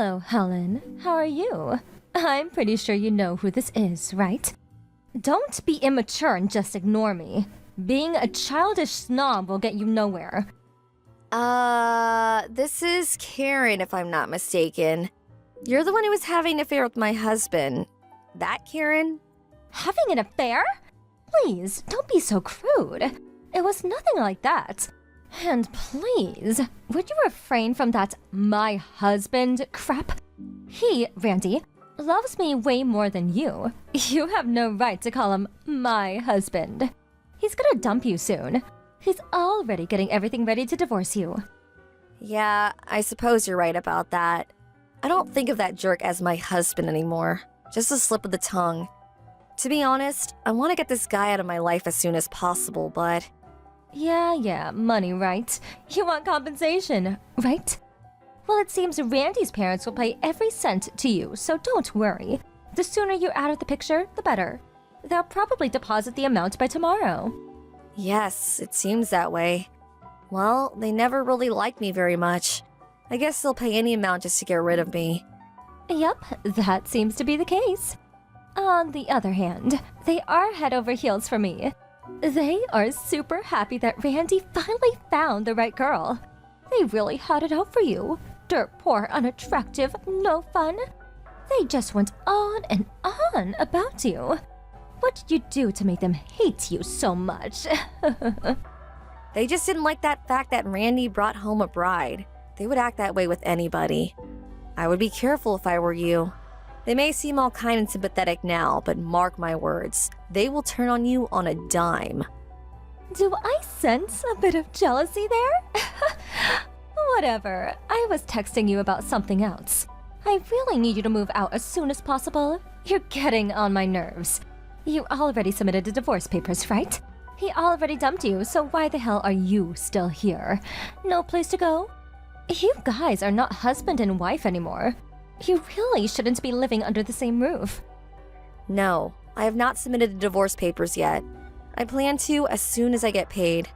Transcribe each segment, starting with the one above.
Hello, Helen. How are you? I'm pretty sure you know who this is, right? Don't be immature and just ignore me. Being a childish snob will get you nowhere. This is Karen, if I'm not mistaken. You're the one who was having an affair with my husband. That Karen? Having an affair? Please, don't be so crude. It was nothing like that. And please, would you refrain from that my husband crap? He, Randy, loves me way more than you. You have no right to call him my husband. He's gonna dump you soon. He's already getting everything ready to divorce you. Yeah, I suppose you're right about that. I don't think of that jerk as my husband anymore. Just a slip of the tongue. To be honest, I want to get this guy out of my life as soon as possible, but... Yeah, money, right? You want compensation, right? Well, it seems Randy's parents will pay every cent to you, so don't worry. The sooner you're out of the picture, the better. They'll probably deposit the amount by tomorrow. Yes, it seems that way. Well, they never really liked me very much. I guess they'll pay any amount just to get rid of me. Yep, that seems to be the case. On the other hand, they are head over heels for me. They are super happy that Randy finally found the right girl. They really had it out for you. Dirt poor, unattractive, no fun. They just went on and on about you. What did you do to make them hate you so much? They just didn't like that fact that Randy brought home a bride. They would act that way with anybody. I would be careful if I were you. They may seem all kind and sympathetic now, but mark my words, they will turn on you on a dime. Do I sense a bit of jealousy there? Whatever, I was texting you about something else. I really need you to move out as soon as possible. You're getting on my nerves. You already submitted the divorce papers, right? He already dumped you, so why the hell are you still here? No place to go? You guys are not husband and wife anymore. You really shouldn't be living under the same roof. No, I have not submitted the divorce papers yet. I plan to as soon as I get paid.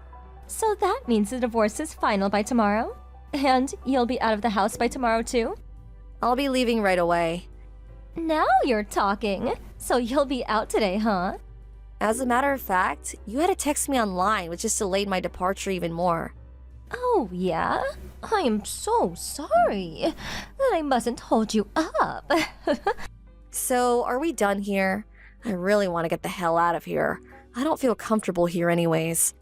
So that means the divorce is final by tomorrow? And you'll be out of the house by tomorrow too? I'll be leaving right away. Now you're talking. So you'll be out today, huh? As a matter of fact, you had to text me online, which just delayed my departure even more. Oh, yeah? I am so sorry. That I mustn't hold you up. So, are we done here? I really want to get the hell out of here. I don't feel comfortable here anyways.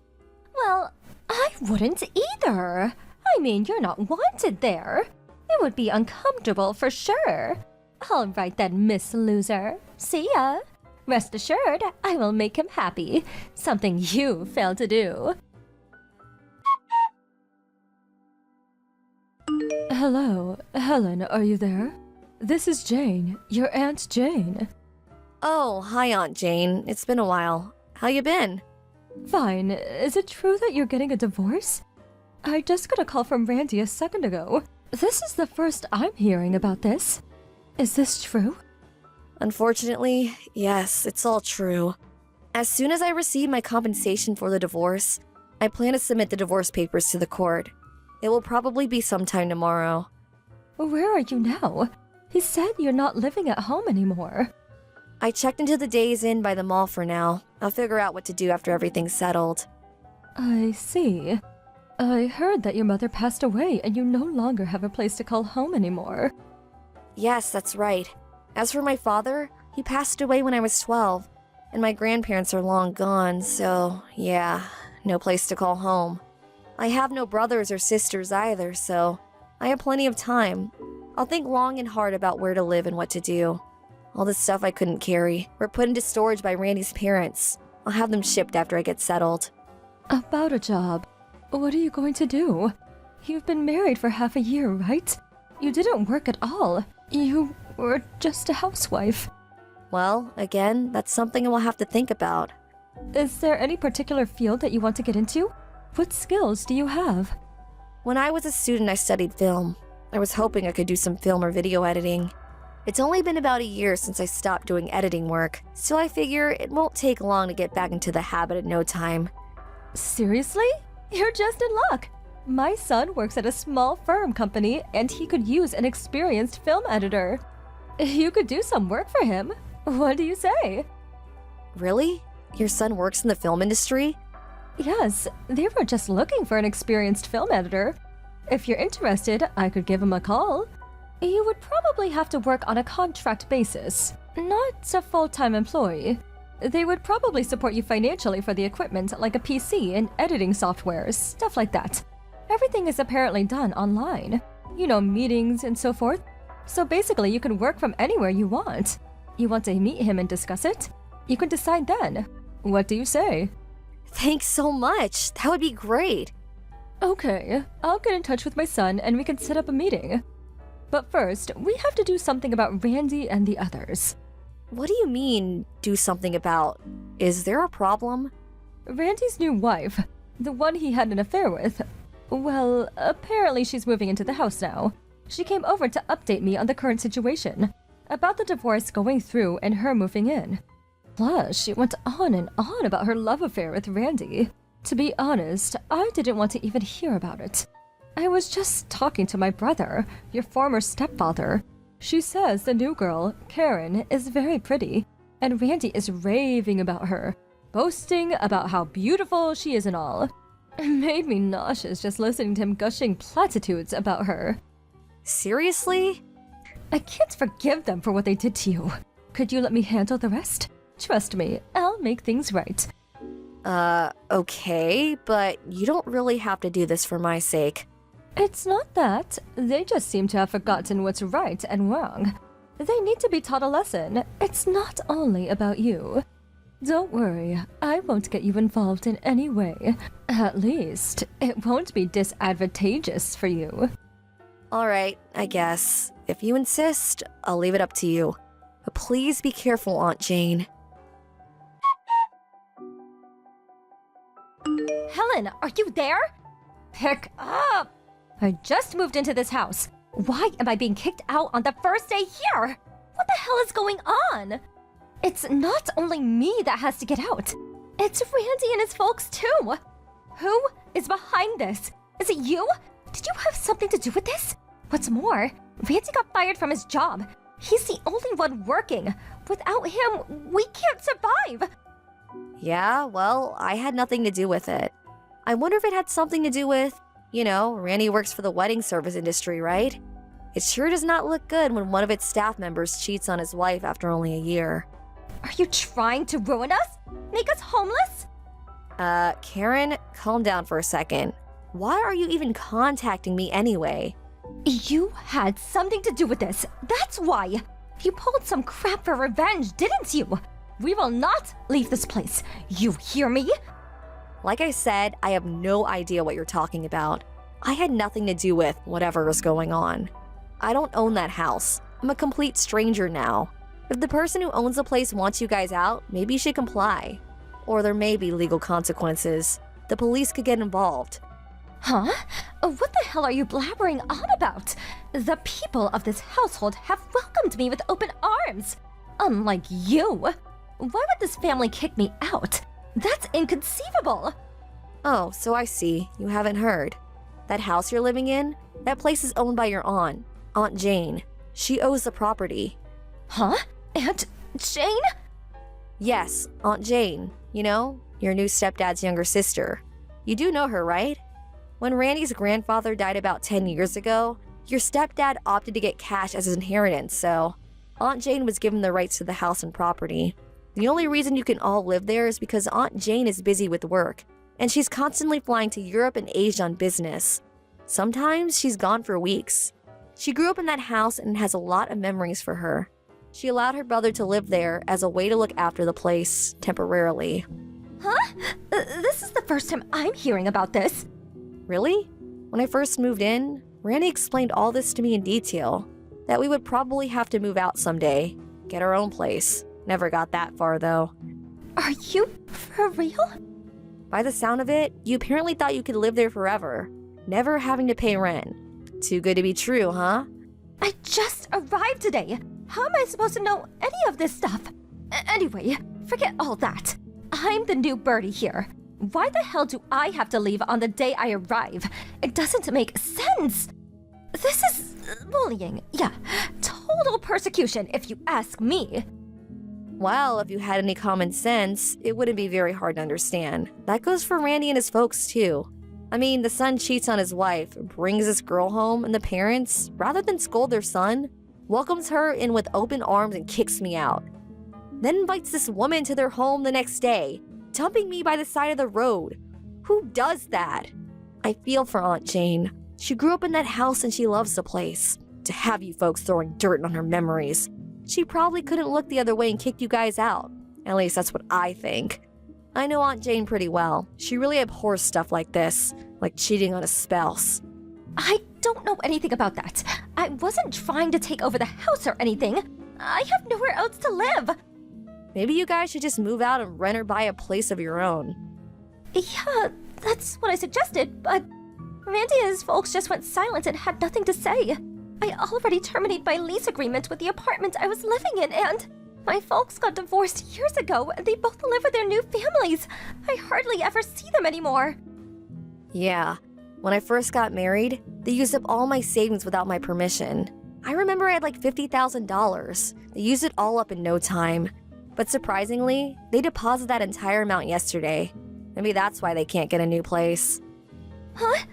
Well, I wouldn't either. I mean, you're not wanted there. It would be uncomfortable for sure. All right then, Miss Loser. See ya. Rest assured, I will make him happy. Something you failed to do. Hello, Helen, are you there? This is Jane, your Aunt Jane. Oh, hi Aunt Jane. It's been a while. How you been? Fine. Is it true that you're getting a divorce? I just got a call from Randy a second ago. This is the first I'm hearing about this. Is this true? Unfortunately, yes, it's all true. As soon as I receive my compensation for the divorce, I plan to submit the divorce papers to the court. It will probably be sometime tomorrow. Where are you now? He said you're not living at home anymore. I checked into the Days Inn by the mall for now. I'll figure out what to do after everything's settled. I see. I heard that your mother passed away and you no longer have a place to call home anymore. Yes, that's right. As for my father, he passed away when I was 12, and my grandparents are long gone, so yeah, no place to call home. I have no brothers or sisters either, so I have plenty of time. I'll think long and hard about where to live and what to do. All the stuff I couldn't carry were put into storage by Randy's parents. I'll have them shipped after I get settled. About a job. What are you going to do? You've been married for half a year, right? You didn't work at all. You were just a housewife. Well, again, that's something I will have to think about. Is there any particular field that you want to get into? What skills do you have? When I was a student, I studied film. I was hoping I could do some film or video editing. It's only been about a year since I stopped doing editing work, so I figure it won't take long to get back into the habit in no time. Seriously? You're just in luck. My son works at a small firm company and he could use an experienced film editor. You could do some work for him. What do you say? Really? Your son works in the film industry? Yes, they were just looking for an experienced film editor. If you're interested, I could give him a call. You would probably have to work on a contract basis, not a full-time employee. They would probably support you financially for the equipment like a PC and editing softwares, stuff like that. Everything is apparently done online. You know, meetings and so forth. So basically, you can work from anywhere you want. You want to meet him and discuss it? You can decide then. What do you say? Thanks so much. That would be great. Okay, I'll get in touch with my son and we can set up a meeting. But first, we have to do something about Randy and the others. What do you mean, do something about? Is there a problem? Randy's new wife, the one he had an affair with, well, apparently she's moving into the house now. She came over to update me on the current situation, about the divorce going through and her moving in. Plus, she went on and on about her love affair with Randy. To be honest, I didn't want to even hear about it. I was just talking to my brother, your former stepfather. She says the new girl, Karen, is very pretty, and Randy is raving about her, boasting about how beautiful she is and all. It made me nauseous just listening to him gushing platitudes about her. Seriously? I can't forgive them for what they did to you. Could you let me handle the rest? Trust me, I'll make things right. Okay, but you don't really have to do this for my sake. It's not that. They just seem to have forgotten what's right and wrong. They need to be taught a lesson. It's not only about you. Don't worry, I won't get you involved in any way. At least, it won't be disadvantageous for you. Alright, I guess. If you insist, I'll leave it up to you. But please be careful, Aunt Jane. Helen, are you there? Pick up! I just moved into this house. Why am I being kicked out on the first day here? What the hell is going on? It's not only me that has to get out. It's Randy and his folks too. Who is behind this? Is it you? Did you have something to do with this? What's more, Randy got fired from his job. He's the only one working. Without him, we can't survive. Yeah, well, I had nothing to do with it. I wonder if it had something to do with, you know, Randy works for the wedding service industry, right? It sure does not look good when one of its staff members cheats on his wife after only a year. Are you trying to ruin us? Make us homeless? Karen, calm down for a second. Why are you even contacting me anyway? You had something to do with this. That's why. You pulled some crap for revenge, didn't you? We will not leave this place. You hear me? Like I said, I have no idea what you're talking about. I had nothing to do with whatever is going on. I don't own that house. I'm a complete stranger now. If the person who owns the place wants you guys out, maybe you should comply. Or there may be legal consequences. The police could get involved. Huh? What the hell are you blabbering on about? The people of this household have welcomed me with open arms. Unlike you. Why would this family kick me out? That's inconceivable. Oh, so I see. You haven't heard. That house you're living in? That place is owned by your aunt, Aunt Jane. She owes the property. Huh? Aunt Jane? Yes, Aunt Jane. You know, your new stepdad's younger sister. You do know her, right? When Randy's grandfather died about 10 years ago, your stepdad opted to get cash as his inheritance, so Aunt Jane was given the rights to the house and property. The only reason you can all live there is because Aunt Jane is busy with work, and she's constantly flying to Europe and Asia on business. Sometimes she's gone for weeks. She grew up in that house and has a lot of memories for her. She allowed her brother to live there as a way to look after the place temporarily. Huh? This is the first time I'm hearing about this. Really? When I first moved in, Randy explained all this to me in detail. That we would probably have to move out someday, get our own place. Never got that far though. Are you for real? By the sound of it, you apparently thought you could live there forever, never having to pay rent. Too good to be true, huh? I just arrived today. How am I supposed to know any of this stuff? Anyway, forget all that. I'm the new birdie here. Why the hell do I have to leave on the day I arrive? It doesn't make sense. This is bullying. Yeah, total persecution if you ask me. Well, if you had any common sense, it wouldn't be very hard to understand. That goes for Randy and his folks, too. I mean, the son cheats on his wife, brings this girl home, and the parents, rather than scold their son, welcomes her in with open arms and kicks me out. Then invites this woman to their home the next day, dumping me by the side of the road. Who does that? I feel for Aunt Jane. She grew up in that house and she loves the place. To have you folks throwing dirt on her memories. She probably couldn't look the other way and kick you guys out. At least that's what I think. I know Aunt Jane pretty well. She really abhors stuff like this, like cheating on a spouse. I don't know anything about that. I wasn't trying to take over the house or anything. I have nowhere else to live. Maybe you guys should just move out and rent or buy a place of your own. Yeah, that's what I suggested, but Randy and his folks just went silent and had nothing to say. I already terminated my lease agreement with the apartment I was living in, and my folks got divorced years ago, and they both live with their new families. I hardly ever see them anymore. Yeah, when I first got married, they used up all my savings without my permission. I remember I had like $50,000. They used it all up in no time. But surprisingly, they deposited that entire amount yesterday. Maybe that's why they can't get a new place. Huh?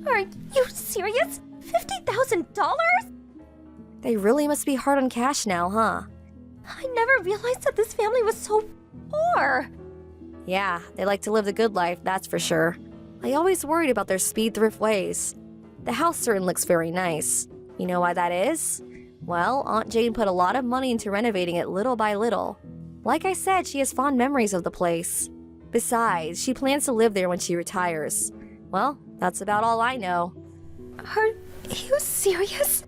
Are you serious? $50,000? They really must be hard on cash now, huh? I never realized that this family was so poor. Yeah, they like to live the good life, that's for sure. I always worried about their speed thrift ways. The house certainly looks very nice. You know why that is? Well, Aunt Jane put a lot of money into renovating it little by little. Like I said, she has fond memories of the place. Besides, she plans to live there when she retires. Well, that's about all I know. Are you serious?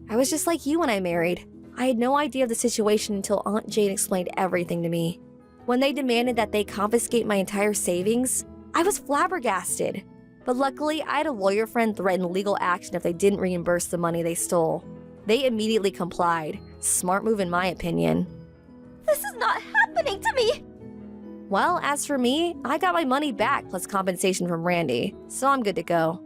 I was just like you when I married. I had no idea of the situation until Aunt Jane explained everything to me. When they demanded that they confiscate my entire savings, I was flabbergasted. But luckily, I had a lawyer friend threaten legal action if they didn't reimburse the money they stole. They immediately complied. Smart move in my opinion. This is not happening to me! Well, as for me, I got my money back plus compensation from Randy, so I'm good to go.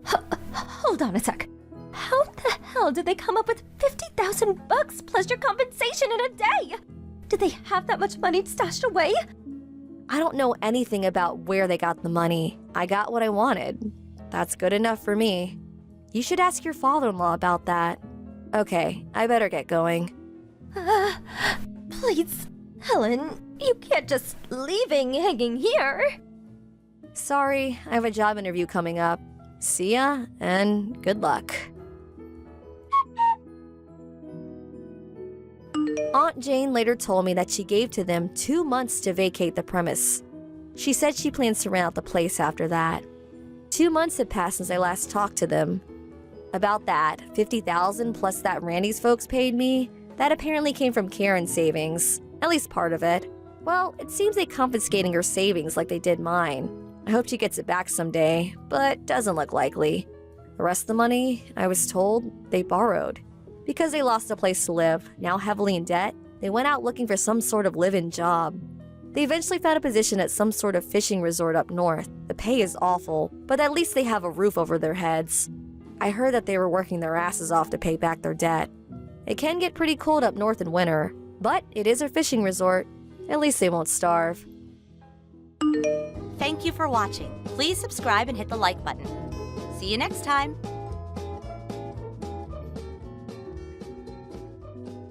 Hold on a sec. How the hell did they come up with $50,000 plus your compensation in a day? Did they have that much money stashed away? I don't know anything about where they got the money. I got what I wanted. That's good enough for me. You should ask your father-in-law about that. Okay, I better get going. Please, Helen, you can't just leaving hanging here. Sorry, I have a job interview coming up. See ya, and good luck. Aunt Jane later told me that she gave to them 2 months to vacate the premise. She said she plans to rent out the place after that. 2 months had passed since I last talked to them. About that, $50,000 plus that Randy's folks paid me, that apparently came from Karen's savings, at least part of it. Well, it seems they confiscating her savings like they did mine. I hope she gets it back someday, but doesn't look likely. The rest of the money, I was told, they borrowed. Because they lost a place to live, now heavily in debt, they went out looking for some sort of live-in job. They eventually found a position at some sort of fishing resort up north. The pay is awful, but at least they have a roof over their heads. I heard that they were working their asses off to pay back their debt. It can get pretty cold up north in winter, but it is a fishing resort. At least they won't starve. Thank you for watching. Please subscribe and hit the like button. See you next time.